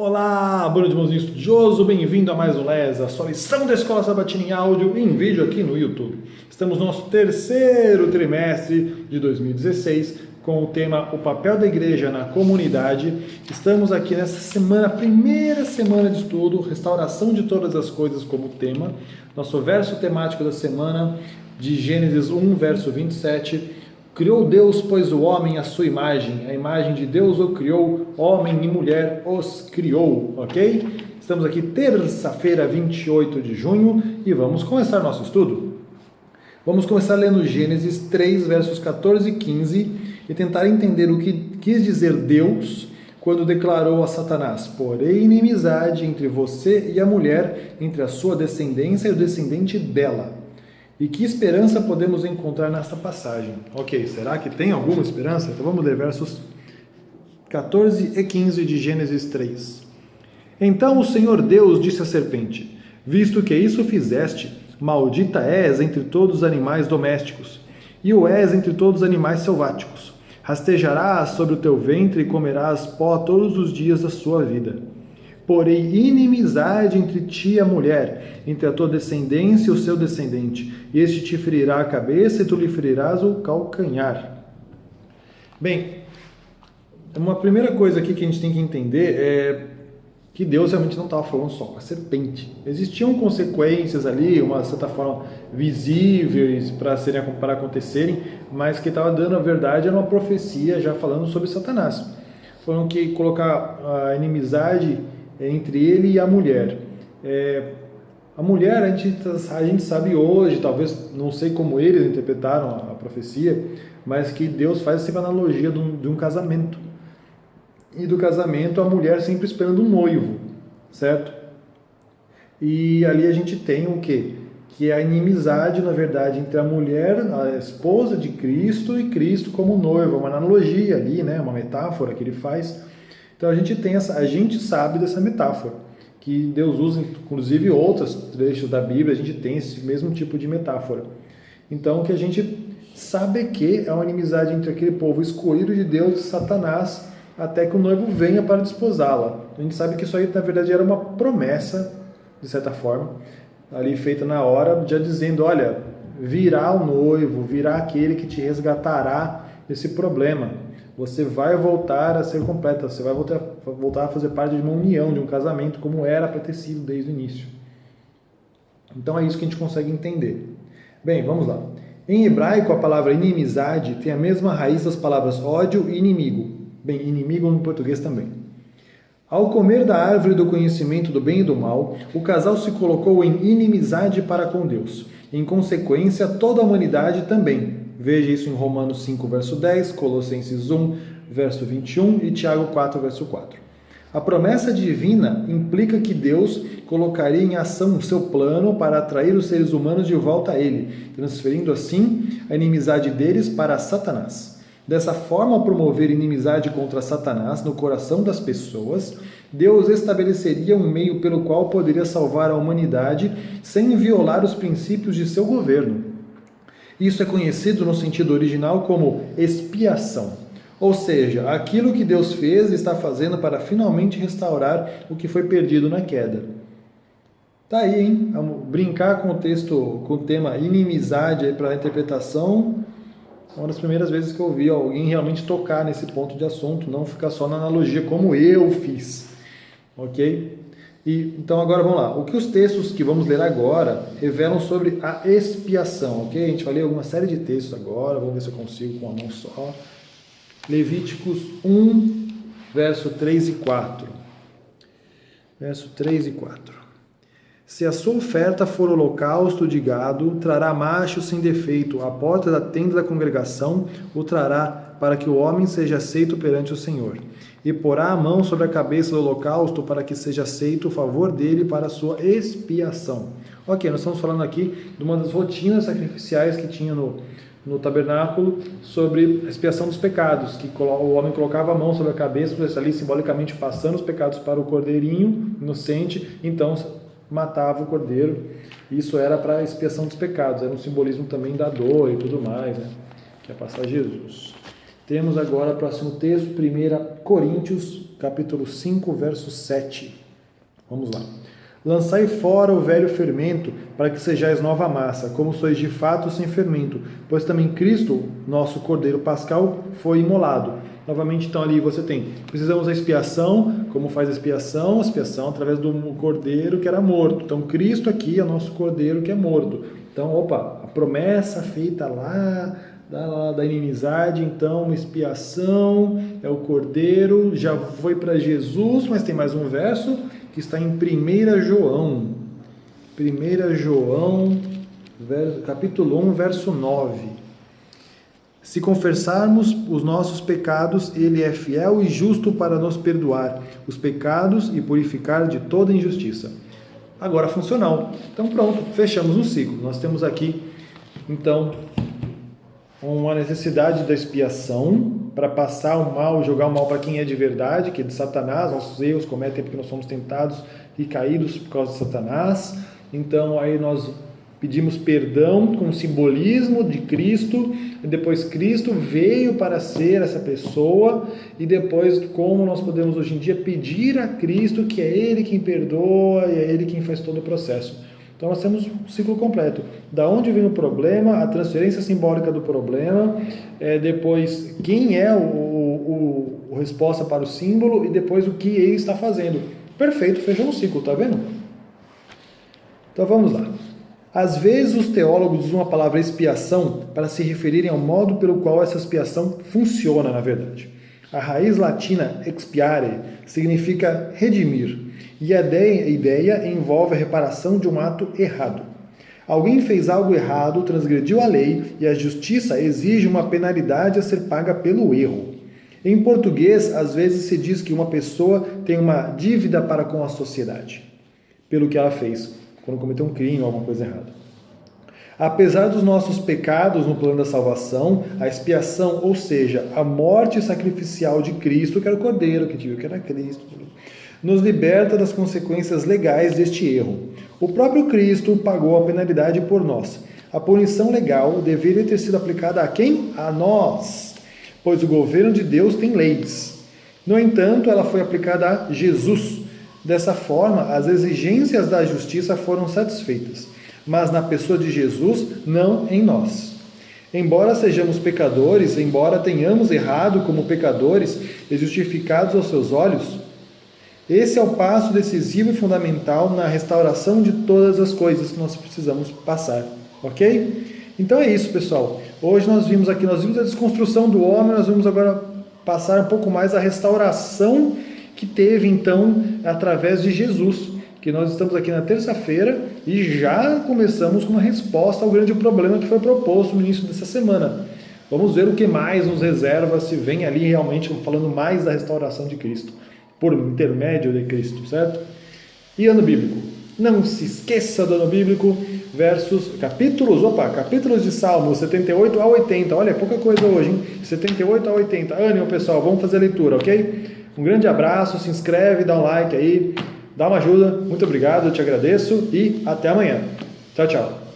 Olá, bando de mãozinho estudioso, bem-vindo a mais um LES, a sua lição da Escola Sabatina em áudio e em vídeo aqui no YouTube. Estamos no nosso terceiro trimestre de 2016 com o tema O Papel da Igreja na Comunidade. Estamos aqui nessa semana, primeira semana de estudo, Restauração de Todas as Coisas como tema. Nosso verso temático da semana de Gênesis 1, verso 27. Criou Deus, pois, o homem à sua imagem. A imagem de Deus o criou, homem e mulher os criou, ok? Estamos aqui terça-feira, 28 de junho, e vamos começar nosso estudo. Vamos começar lendo Gênesis 3, versos 14 e 15, e tentar entender o que quis dizer Deus quando declarou a Satanás: porém inimizade entre você e a mulher, entre a sua descendência e o descendente dela. E que esperança podemos encontrar nessa passagem? Ok, será que tem alguma esperança? Então vamos ler versos 14 e 15 de Gênesis 3. Então o Senhor Deus disse à serpente: visto que isso fizeste, maldita és entre todos os animais domésticos, e o és entre todos os animais selváticos. Rastejarás sobre o teu ventre e comerás pó todos os dias da sua vida. Porém, inimizade entre ti e a mulher, entre a tua descendência e o seu descendente. Este te ferirá a cabeça e tu lhe ferirás o calcanhar. Bem, uma primeira coisa aqui que a gente tem que entender é que Deus realmente não estava falando só com a serpente. Existiam consequências ali, uma certa forma visíveis para acontecerem, mas que estava dando a verdade era uma profecia já falando sobre Satanás. Falando que colocar a inimizade entre ele e a mulher. A mulher, a gente sabe hoje, talvez, não sei como eles interpretaram a profecia, mas que Deus faz essa analogia de um casamento. E do casamento, a mulher sempre esperando um noivo, certo? E ali a gente tem o quê? Que é a inimizade, na verdade, entre a mulher, a esposa de Cristo, e Cristo como noivo. Uma analogia ali, né? Uma metáfora que ele faz. Então a gente sabe dessa metáfora, que Deus usa inclusive outros trechos da Bíblia, a gente tem esse mesmo tipo de metáfora. Então o que a gente sabe é que é uma inimizade entre aquele povo escolhido de Deus e Satanás, até que o noivo venha para desposá-la. A gente sabe que isso aí na verdade era uma promessa, de certa forma, ali feita na hora, já dizendo, olha, virá o noivo, virá aquele que te resgatará desse problema. Você vai voltar a ser completa, você vai voltar a fazer parte de uma união, de um casamento, como era para ter sido desde o início. Então é isso que a gente consegue entender. Bem, vamos lá. Em hebraico, a palavra inimizade tem a mesma raiz das palavras ódio e inimigo. Bem, inimigo no português também. Ao comer da árvore do conhecimento do bem e do mal, o casal se colocou em inimizade para com Deus. Em consequência, toda a humanidade também. Veja isso em Romanos 5, verso 10, Colossenses 1, verso 21 e Tiago 4, verso 4. A promessa divina implica que Deus colocaria em ação o seu plano para atrair os seres humanos de volta a Ele, transferindo assim a inimizade deles para Satanás. Dessa forma, ao promover inimizade contra Satanás no coração das pessoas, Deus estabeleceria um meio pelo qual poderia salvar a humanidade sem violar os princípios de seu governo. Isso é conhecido no sentido original como expiação, ou seja, aquilo que Deus fez e está fazendo para finalmente restaurar o que foi perdido na queda. Tá aí, hein? Vamos brincar com o texto, com o tema inimizade para a interpretação. Uma das primeiras vezes que eu ouvi alguém realmente tocar nesse ponto de assunto, não ficar só na analogia como eu fiz, ok? Então agora vamos lá. O que os textos que vamos ler agora revelam sobre a expiação, ok? A gente vai ler uma série de textos agora, vamos ver se eu consigo com a mão só. Levíticos 1, verso 3 e 4. Verso 3 e 4. Se a sua oferta for holocausto de gado, trará macho sem defeito, à porta da tenda da congregação o trará, para que o homem seja aceito perante o Senhor. E porá a mão sobre a cabeça do holocausto, para que seja aceito o favor dele para a sua expiação. Ok, nós estamos falando aqui de uma das rotinas sacrificiais que tinha no tabernáculo sobre a expiação dos pecados, que o homem colocava a mão sobre a cabeça, ali simbolicamente passando os pecados para o cordeirinho inocente, então matava o cordeiro. Isso era para a expiação dos pecados, era um simbolismo também da dor e tudo mais, né? Que é passar Jesus. Temos agora o próximo texto, 1 Coríntios capítulo 5, verso 7. Vamos lá. Lançai fora o velho fermento, para que sejais nova massa, como sois de fato sem fermento, pois também Cristo, nosso Cordeiro Pascal, foi imolado. Novamente, então, ali você tem, precisamos da expiação. Como faz a expiação? A expiação através do Cordeiro que era morto. Então, Cristo aqui é o nosso Cordeiro que é morto. Então, a promessa feita lá da inimizade, então, expiação, é o Cordeiro, já foi para Jesus, mas tem mais um verso, que está em 1 João. 1 João, capítulo 1, verso 9. Se confessarmos os nossos pecados, Ele é fiel e justo para nos perdoar os pecados e purificar de toda injustiça. Agora, funcional. Então, pronto, fechamos um ciclo. Nós temos aqui, então, uma necessidade da expiação para passar o mal, jogar o mal para quem é de verdade, que é de Satanás. Nossos erros cometem porque nós somos tentados e caídos por causa de Satanás. Então, aí nós pedimos perdão com o simbolismo de Cristo, e depois Cristo veio para ser essa pessoa, e depois como nós podemos hoje em dia pedir a Cristo, que é Ele quem perdoa e é Ele quem faz todo o processo. Então nós temos um ciclo completo. Da onde vem o problema, a transferência simbólica do problema, depois quem é o resposta para o símbolo, e depois o que Ele está fazendo. Perfeito, fechou um ciclo, tá vendo? Então vamos lá. Às vezes os teólogos usam a palavra expiação para se referirem ao modo pelo qual essa expiação funciona, na verdade. A raiz latina expiare significa redimir, e a ideia envolve a reparação de um ato errado. Alguém fez algo errado, transgrediu a lei, e a justiça exige uma penalidade a ser paga pelo erro. Em português, às vezes se diz que uma pessoa tem uma dívida para com a sociedade, pelo que ela fez, quando cometeu um crime ou alguma coisa errada. Apesar dos nossos pecados no plano da salvação, a expiação, ou seja, a morte sacrificial de Cristo, que era o Cordeiro, que era Cristo, nos liberta das consequências legais deste erro. O próprio Cristo pagou a penalidade por nós. A punição legal deveria ter sido aplicada a quem? A nós, pois o governo de Deus tem leis. No entanto, ela foi aplicada a Jesus. Dessa forma, as exigências da justiça foram satisfeitas, mas na pessoa de Jesus, não em nós. Embora sejamos pecadores, embora tenhamos errado como pecadores e justificados aos seus olhos, esse é o passo decisivo e fundamental na restauração de todas as coisas que nós precisamos passar, ok? Então é isso, pessoal. Hoje nós vimos a desconstrução do homem, nós vamos agora passar um pouco mais a restauração que teve, então, através de Jesus, que nós estamos aqui na terça-feira e já começamos com uma resposta ao grande problema que foi proposto no início dessa semana. Vamos ver o que mais nos reserva, se vem ali realmente falando mais da restauração de Cristo, por intermédio de Cristo, certo? E ano bíblico. Não se esqueça do ano bíblico, capítulos de Salmos 78 a 80. Olha, pouca coisa hoje, hein? 78 a 80. Ânimo, pessoal, vamos fazer a leitura, ok? Um grande abraço, se inscreve, dá um like aí, dá uma ajuda. Muito obrigado, eu te agradeço e até amanhã. Tchau, tchau.